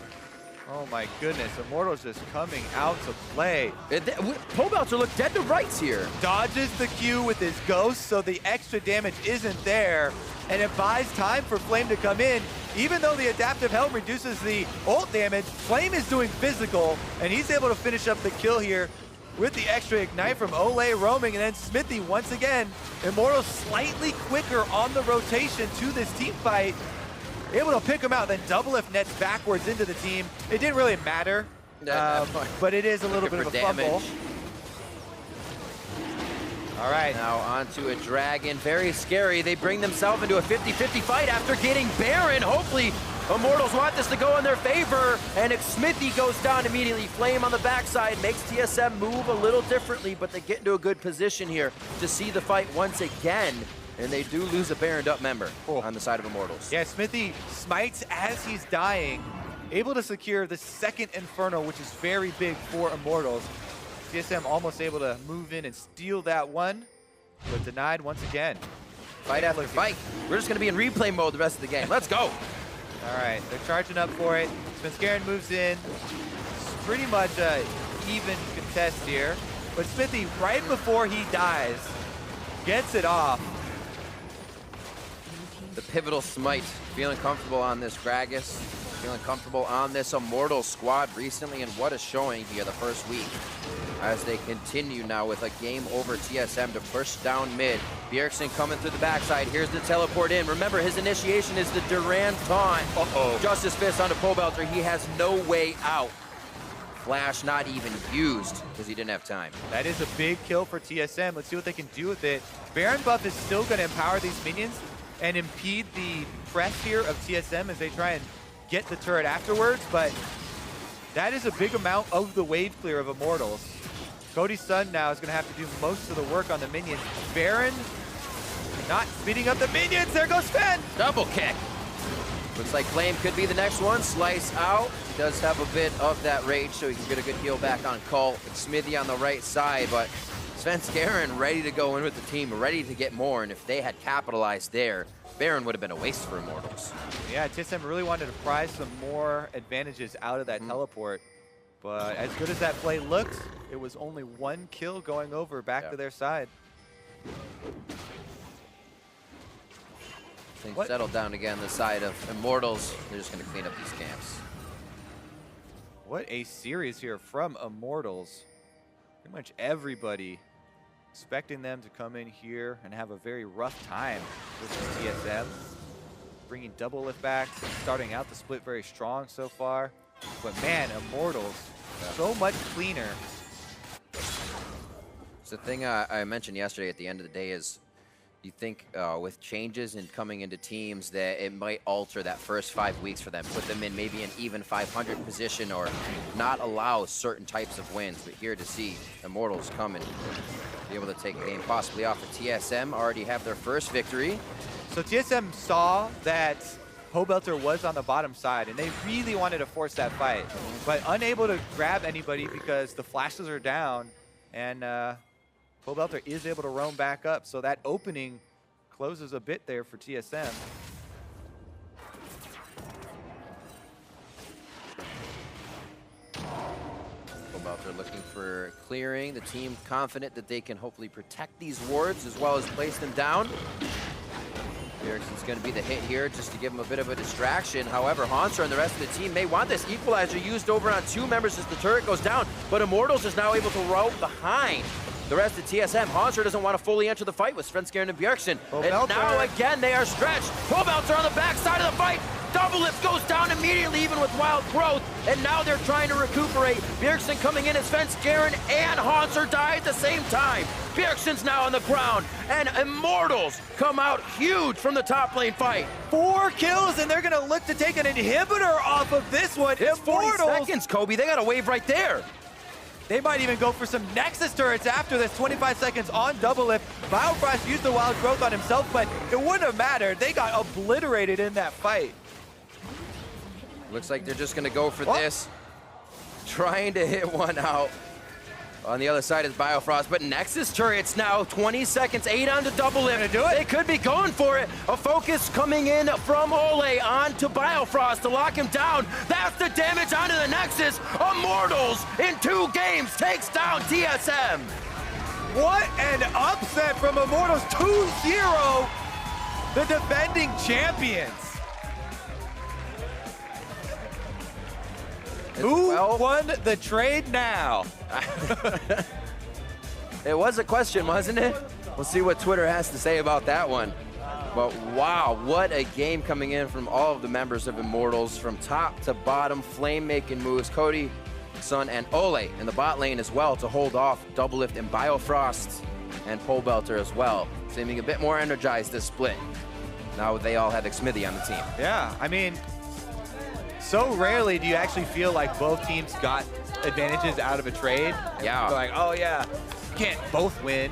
Oh my goodness. Immortals just coming out to play. Pobelter look dead to rights here. Dodges the Q with his ghost, so the extra damage isn't there. And it buys time for Flame to come in. Even though the adaptive helm reduces the ult damage, Flame is doing physical, and he's able to finish up the kill here with the extra ignite from Olay roaming, and then Smithy once again. Immortals slightly quicker on the rotation to this team fight. Able to pick him out, then double if nets backwards into the team. It didn't really matter, but it is a little bit of a fumble. All right. Now onto a dragon, very scary. They bring themselves into a 50-50 fight after getting Baron. Hopefully, Immortals want this to go in their favor, and if Smithy goes down immediately, Flame on the backside makes TSM move a little differently, but they get into a good position here to see the fight once again, and they do lose a Baroned up member on the side of Immortals. Yeah, Smithy smites as he's dying, able to secure the second Inferno, which is very big for Immortals. TSM almost able to move in and steal that one, but denied once again. Fight after fight. We're just going to be in replay mode the rest of the game. Let's go. All right, they're charging up for it. Svenskeren moves in. It's pretty much an even contest here. But Smithy, right before he dies, gets it off. The pivotal smite. Feeling comfortable on this Gragas. Feeling comfortable on this Immortal squad recently, and what a showing here the first week. As they continue now with a game over TSM to push down mid. Bjergsen coming through the backside. Here's the teleport in. Remember, his initiation is the Duran taunt. Justice Fist onto Pobelter. He has no way out. Flash not even used because he didn't have time. That is a big kill for TSM. Let's see what they can do with it. Baron buff is still going to empower these minions and impede the press here of TSM as they try and get the turret afterwards, but that is a big amount of the wave clear of Immortals. Cody's son now is going to have to do most of the work on the minions. Baron not speeding up the minions. There goes Sven. Double kick. Looks like Flame could be the next one. Slice out. He does have a bit of that rage, so he can get a good heal back on Cult. Smithy on the right side, but Svenskeren ready to go in with the team, ready to get more, and if they had capitalized there, Baron would have been a waste for Immortals. Yeah, TSM really wanted to prize some more advantages out of that teleport. But as good as that play looked, it was only one kill going over back to their side. Things settled down again the side of Immortals. They're just going to clean up these camps. What a series here from Immortals. Pretty much everybody expecting them to come in here and have a very rough time with the TSM. Bringing double lift backs, starting out the split very strong so far. But man, Immortals, so much cleaner. So the thing I mentioned yesterday at the end of the day is you think with changes and coming into teams that it might alter that first 5 weeks for them, put them in maybe an even 500 position or not allow certain types of wins. But here to see Immortals come and be able to take a game possibly off of TSM, already have their first victory. So TSM saw that Pobelter was on the bottom side, and they really wanted to force that fight, but unable to grab anybody because the flashes are down, and Pobelter is able to roam back up, so that opening closes a bit there for TSM. Pobelter looking for clearing. The team confident that they can hopefully protect these wards as well as place them down. Bjergsen's going to be the hit here just to give him a bit of a distraction. However, Hansar and the rest of the team may want this equalizer used over on 2 members as the turret goes down, but Immortals is now able to row behind the rest of TSM. Hansar doesn't want to fully enter the fight with Svenskeren and Bjergsen. And now again they are stretched. Pobelter on the back side of the fight. Double Lift goes down immediately, even with Wild Growth, and now they're trying to recuperate. Bjergsen coming in as Fence, Garen, and Haunter die at the same time. Bjergsen's now on the ground, and Immortals come out huge from the top lane fight. 4 kills, and they're gonna look to take an inhibitor off of this one. It's 40 Immortals. seconds, Kobe. They got a wave right there. They might even go for some Nexus turrets after this. 25 seconds on Double Lift. Biofrost used the Wild Growth on himself, but it wouldn't have mattered. They got obliterated in that fight. Looks like they're just gonna go for this. Trying to hit one out. On the other side is Biofrost, but Nexus turrets now, 20 seconds, 8 on to Double Lift. Gonna do it? They could be going for it. A focus coming in from Ole onto Biofrost to lock him down. That's the damage onto the Nexus. Immortals in 2 games takes down TSM. What an upset from Immortals, 2-0, the defending champions. Who won the trade now? It was a question, wasn't it? We'll see what Twitter has to say about that one. But wow, what a game coming in from all of the members of Immortals, from top to bottom, flame-making moves. Cody, Sun, and Ole in the bot lane as well to hold off Double Lift and Biofrost and Pole Belter as well, seeming a bit more energized this split. Now they all have Xmithy on the team. Yeah, I mean, so rarely do you actually feel like both teams got advantages out of a trade. Yeah. You're like, oh yeah, can't both win.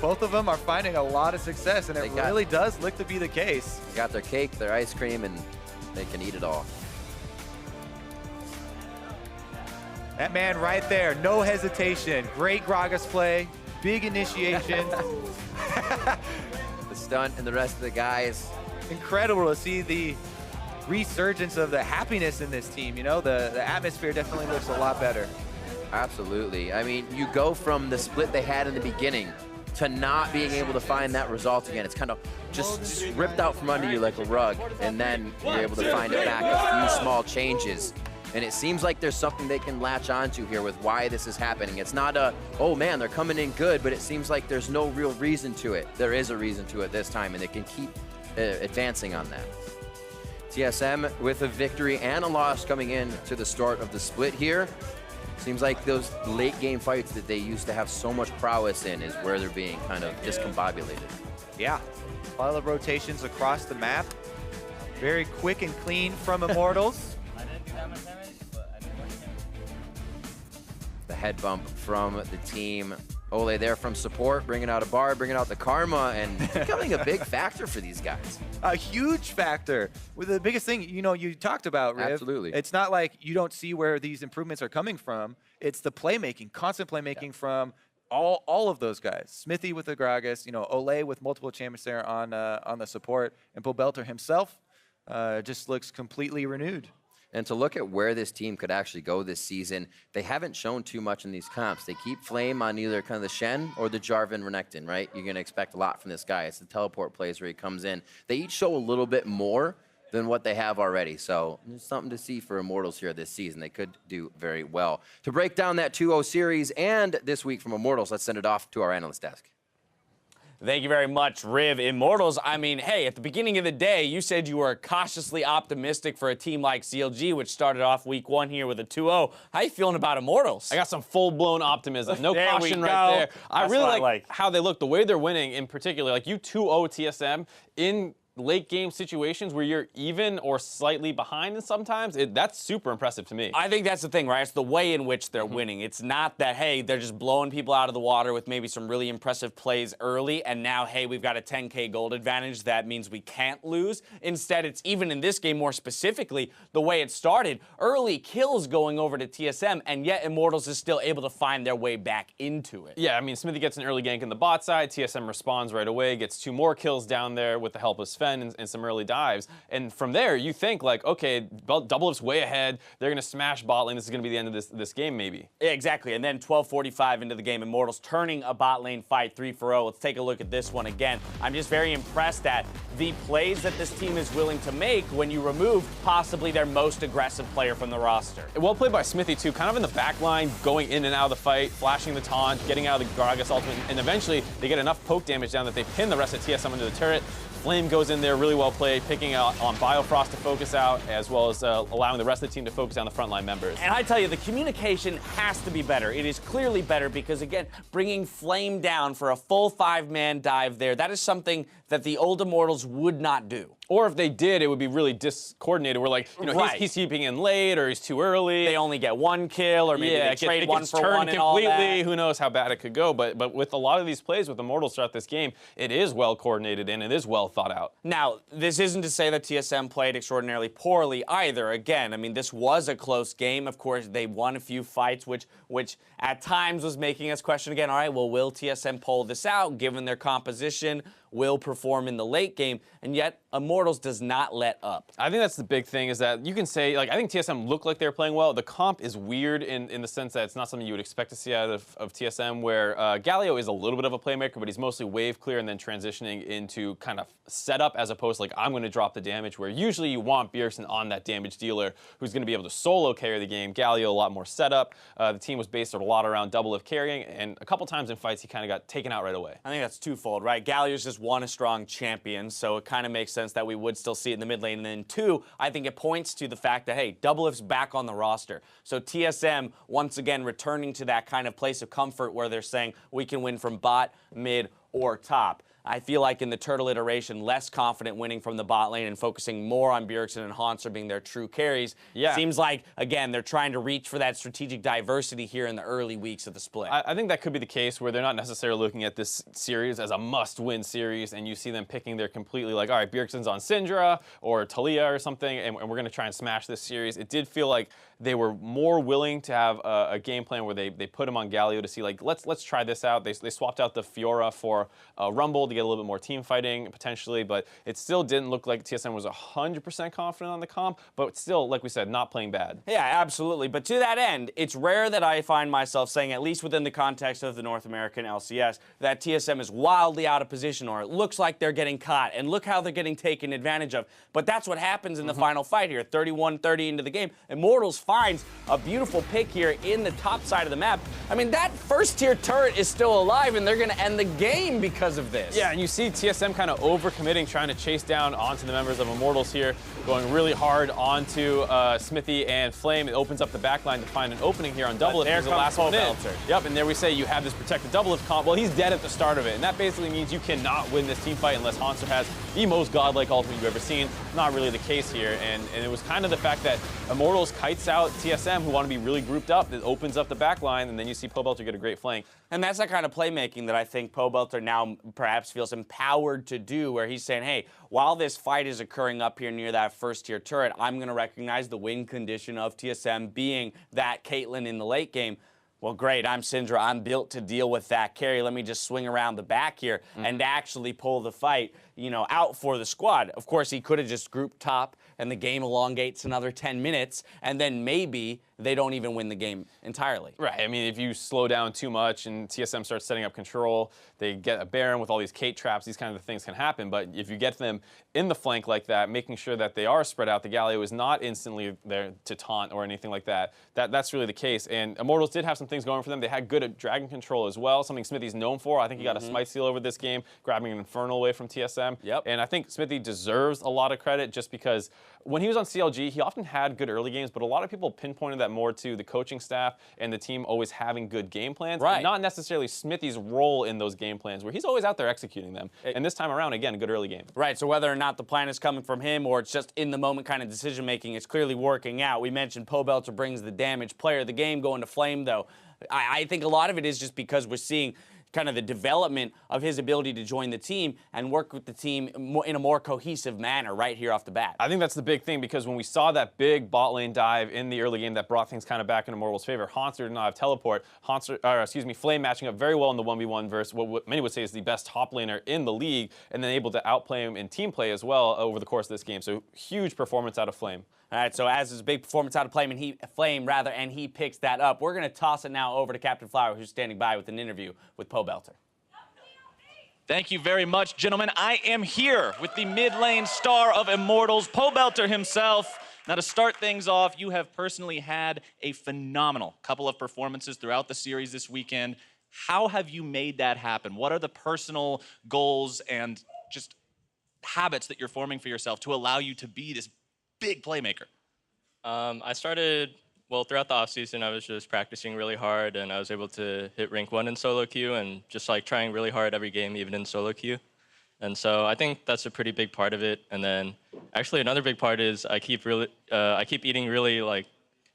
Both of them are finding a lot of success, and it really does look to be the case. They got their cake, their ice cream, and they can eat it all. That man right there, no hesitation. Great Gragas play, big initiation. The stunt and the rest of the guys. Incredible to see the resurgence of the happiness in this team. You know, the atmosphere definitely looks a lot better. Absolutely. I mean, you go from the split they had in the beginning to not being able to find that result again. It's kind of just ripped out from under you like a rug, and then you're able to find it back. A few small changes. And it seems like there's something they can latch onto here with why this is happening. It's not a, oh man, they're coming in good, but it seems like there's no real reason to it. There is a reason to it this time, and they can keep advancing on that. TSM with a victory and a loss coming in to the start of the split here. Seems like those late game fights that they used to have so much prowess in is where they're being kind of discombobulated. Yeah. A lot of rotations across the map. Very quick and clean from Immortals. The head bump from the team. Ole there from support, bringing out a bar, bringing out the karma, and becoming a big factor for these guys. A huge factor. With the biggest thing, you know, you talked about, Riv. Absolutely. It's not like you don't see where these improvements are coming from. It's the playmaking, constant playmaking from all of those guys. Xmithy with the Gragas, you know, Ole with multiple champions there on the support, and Pole Belter himself just looks completely renewed. And to look at where this team could actually go this season, they haven't shown too much in these comps. They keep Flame on either kind of the Shen or the Jarvan Renekton, right? You're going to expect a lot from this guy. It's the teleport plays where he comes in. They each show a little bit more than what they have already. So there's something to see for Immortals here this season. They could do very well. To break down that 2-0 series and this week from Immortals, let's send it off to our analyst desk. Thank you very much, Riv. Immortals, I mean, hey, at the beginning of the day, you said you were cautiously optimistic for a team like CLG, which started off week 1 here with a 2-0. How you feeling about Immortals? I got some full-blown optimism. No There caution we right go. there. I That's really what I like how they look, the way they're winning in particular. Like, you 2-0 TSM in late game situations where you're even or slightly behind sometimes, that's super impressive to me. I think that's the thing, right? It's the way in which they're winning. It's not that, hey, they're just blowing people out of the water with maybe some really impressive plays early, and now, hey, we've got a 10K gold advantage. That means we can't lose. Instead, it's even in this game more specifically, the way it started. Early kills going over to TSM, and yet Immortals is still able to find their way back into it. Yeah, I mean, Xmithy gets an early gank in the bot side. TSM responds right away, gets 2 more kills down there with the help of Sven and some early dives. And from there, you think, like, okay, Double Lift's way ahead. They're going to smash bot lane. This is going to be the end of this game, maybe. Yeah, exactly. And then 12:45 into the game, Immortals turning a bot lane fight 3-0. Let's take a look at this one again. I'm just very impressed at the plays that this team is willing to make when you remove possibly their most aggressive player from the roster. Well played by Xmithy, too. Kind of in the back line, going in and out of the fight, flashing the taunt, getting out of the Gragas ultimate, and eventually they get enough poke damage down that they pin the rest of TSM into the turret. Flame goes in there, really well played, picking out on Biofrost to focus out, as well as allowing the rest of the team to focus on the frontline members. And I tell you, the communication has to be better. It is clearly better because, again, bringing Flame down for a full 5-man dive there, that is something that the old Immortals would not do. Or if they did, it would be really discoordinated. We're like, you know, Right. he's keeping in late, or he's too early. They only get 1 kill, or maybe they trade it one gets for turned one and all completely. that. Who knows how bad it could go? But with a lot of these plays with Immortals throughout this game, it is well coordinated and it is well thought out. Now, this isn't to say that TSM played extraordinarily poorly either. Again, I mean, this was a close game. Of course, they won a few fights, which at times was making us question again, all right, well, will TSM pull this out given their composition? Will perform in the late game, and yet Immortals does not let up. I think that's the big thing, is that you can say, like, I think TSM looked like they were playing well. The comp is weird in the sense that it's not something you would expect to see out of TSM, where Galio is a little bit of a playmaker, but he's mostly wave clear and then transitioning into kind of setup, as opposed to like, I'm going to drop the damage, where usually you want Bjergsen on that damage dealer who's going to be able to solo carry the game. Galio a lot more setup. The team was based a lot around double if carrying, and a couple times in fights he kind of got taken out right away. I think that's twofold, right? Galio's just one, a strong champion, so it kind of makes sense that we would still see it in the mid lane. And then 2, I think it points to the fact that, hey, Double If's back on the roster. So TSM, once again, returning to that kind of place of comfort where they're saying we can win from bot, mid, or top. I feel like in the Turtle iteration, less confident winning from the bot lane and focusing more on Bjergsen and Hansar being their true carries. Yeah. Seems like, again, they're trying to reach for that strategic diversity here in the early weeks of the split. I think that could be the case, where they're not necessarily looking at this series as a must-win series, and you see them picking their completely like, all right, Bjergsen's on Syndra or Talia or something, and we're going to try and smash this series. It did feel like they were more willing to have a game plan where they put him on Galio to see, like, let's try this out. They swapped out the Fiora for Rumble to get a little bit more team fighting potentially, but it still didn't look like TSM was 100% confident on the comp, but still, like we said, not playing bad. Yeah, absolutely. But to that end, it's rare that I find myself saying, at least within the context of the North American LCS, that TSM is wildly out of position, or it looks like they're getting caught, and look how they're getting taken advantage of. But that's what happens in the final fight here, 31-30 into the game. Immortals finds a beautiful pick here in the top side of the map. I mean, that first-tier turret is still alive, and they're going to end the game because of this. Yeah, and you see TSM kind of overcommitting, trying to chase down onto the members of Immortals here, going really hard onto Smithy and Flame. It opens up the backline to find an opening here on Double If. There comes the last minute. Belter. Yep, and there we say you have this protected Double If comp. Well, he's dead at the start of it, and that basically means you cannot win this team fight unless Hansar has the most godlike ultimate you've ever seen. Not really the case here, and it was kind of the fact that Immortals kites out TSM, who want to be really grouped up. It opens up the backline, and then you see Pobelter get a great flank. And that's the kind of playmaking that I think Pobelter now perhaps feels empowered to do, where he's saying, hey, while this fight is occurring up here near that first-tier turret, I'm going to recognize the win condition of TSM being that Caitlyn in the late game. Well, great, I'm Syndra. I'm built to deal with that carry. Let me just swing around the back here and actually pull the fight, you know, out for the squad. Of course, he could have just grouped top and the game elongates another 10 minutes, and then maybe they don't even win the game entirely. Right, I mean, if you slow down too much and TSM starts setting up control, they get a Baron with all these Kate traps, these kind of things can happen, but if you get them in the flank like that, making sure that they are spread out, the Galio is not instantly there to taunt or anything like that, that's really the case. And Immortals did have some things going for them. They had good at dragon control as well, something Smithy's known for. I think he got a smite steal over this game, grabbing an Infernal away from TSM. Yep. And I think Smithy deserves a lot of credit just because when he was on CLG, he often had good early games, but a lot of people pinpointed that more to the coaching staff and the team always having good game plans, right, and not necessarily Smithy's role in those game plans, where he's always out there executing them. And this time around, again, a good early game. Right, so whether or not the plan is coming from him or it's just in the moment kind of decision making, it's clearly working out. We mentioned Pobelter brings the damage player of the game going to Flame, though. I think a lot of it is just because we're seeing kind of the development of his ability to join the team and work with the team in a more cohesive manner right here off the bat. I think that's the big thing, because when we saw that big bot lane dive in the early game that brought things kind of back in Immortals' favor, Hansar did not have teleport. Flame matching up very well in the 1v1 versus what many would say is the best top laner in the league, and then able to outplay him in team play as well over the course of this game. So huge performance out of Flame. All right, so as his big performance out of Flame, and he picks that up. We're going to toss it now over to Captain Flower, who's standing by with an interview with Pobelter. Thank you very much, gentlemen. I am here with the mid lane star of Immortals, Pobelter himself. Now, to start things off, you have personally had a phenomenal couple of performances throughout the series this weekend. How have you made that happen? What are the personal goals and just habits that you're forming for yourself to allow you to be this big playmaker? I started, well, throughout the offseason, I was just practicing really hard, and I was able to hit rank 1 in solo queue and just like trying really hard every game, even in solo queue. And so I think that's a pretty big part of it. And then actually another big part is I keep eating really like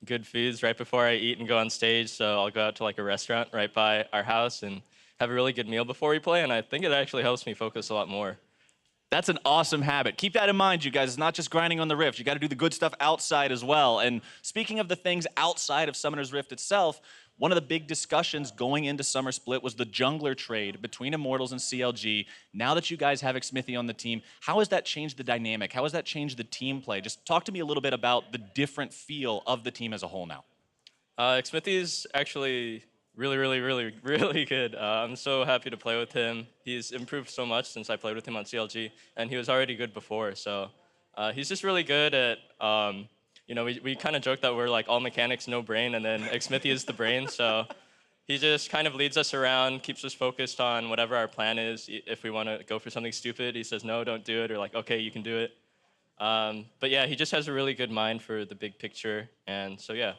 good foods right before I eat and go on stage. So I'll go out to like a restaurant right by our house and have a really good meal before we play. And I think it actually helps me focus a lot more. That's an awesome habit. Keep that in mind, you guys. It's not just grinding on the Rift. You got to do the good stuff outside as well. And speaking of the things outside of Summoner's Rift itself, one of the big discussions going into Summer Split was the jungler trade between Immortals and CLG. Now that you guys have Xmithy on the team, how has that changed the dynamic? How has that changed the team play? Just talk to me a little bit about the different feel of the team as a whole now. Xmithy is actually really good. I'm so happy to play with him. He's improved so much since I played with him on CLG, and he was already good before. So he's just really good at, you know, we kind of joke that we're like all mechanics, no brain, and then Xmithy is the brain. So he just kind of leads us around, keeps us focused on whatever our plan is. If we want to go for something stupid, he says, no, don't do it, or like, okay, you can do it. But yeah, he just has a really good mind for the big picture. And so yeah,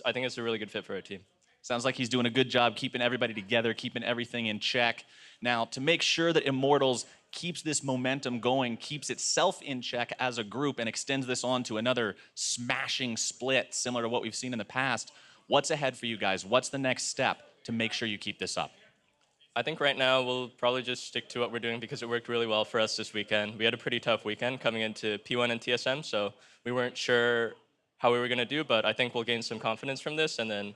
I think it's a really good fit for our team. Sounds like he's doing a good job keeping everybody together, keeping everything in check. Now, to make sure that Immortals keeps this momentum going, keeps itself in check as a group, and extends this on to another smashing split similar to what we've seen in the past, what's ahead for you guys? What's the next step to make sure you keep this up? I think right now we'll probably just stick to what we're doing because it worked really well for us this weekend. We had a pretty tough weekend coming into P1 and TSM, so we weren't sure how we were going to do, but I think we'll gain some confidence from this and then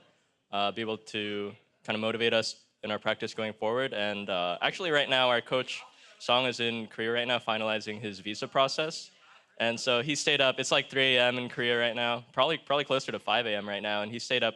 be able to kind of motivate us in our practice going forward. And actually right now our coach Song is in Korea right now finalizing his visa process. And so he stayed up, it's like 3 a.m. in Korea right now, probably closer to 5 a.m. right now. And he stayed up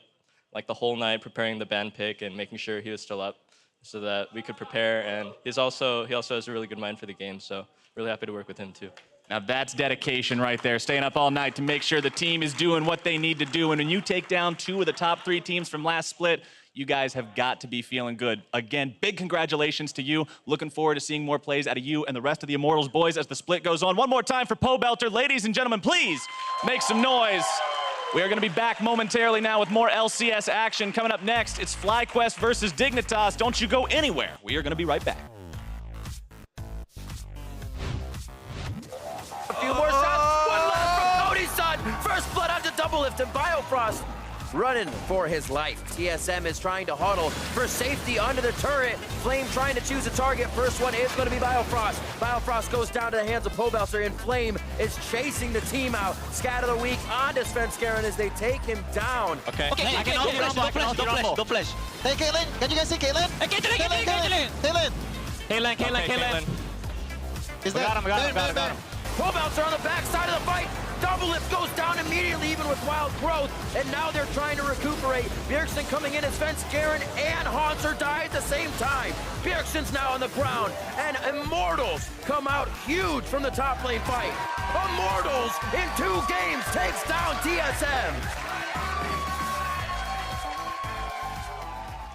like the whole night preparing the band pick and making sure he was still up so that we could prepare. And he also has a really good mind for the game. So really happy to work with him too. Now that's dedication right there, staying up all night to make sure the team is doing what they need to do. And when you take down 2 of the top 3 teams from last split, you guys have got to be feeling good. Again, big congratulations to you. Looking forward to seeing more plays out of you and the rest of the Immortals boys as the split goes on. One more time for Pobelter. Ladies and gentlemen, please make some noise. We are going to be back momentarily now with more LCS action. Coming up next, it's FlyQuest versus Dignitas. Don't you go anywhere. We are going to be right back. A few more shots. One left from Cody's son. First blood onto Double Lift and Biofrost running for his life. TSM is trying to huddle for safety under the turret. Flame trying to choose a target. First one is going to be Biofrost. Biofrost goes down to the hands of Pobelter, and Flame is chasing the team out. Scat of the week on to Svenskeren as they take him down. Okay. I can don't flash. Hey, Caitlyn, can you guys see Caitlyn? Caitlyn. Is that? We got him. Pobelter on the backside of the fight. Double Lift goes down immediately, even with wild growth, and now they're trying to recuperate. Bjergsen coming in as Svenskeren and Haunter die at the same time. Bjergsen's now on the ground, and Immortals come out huge from the top lane fight. Immortals in 2 games takes down TSM.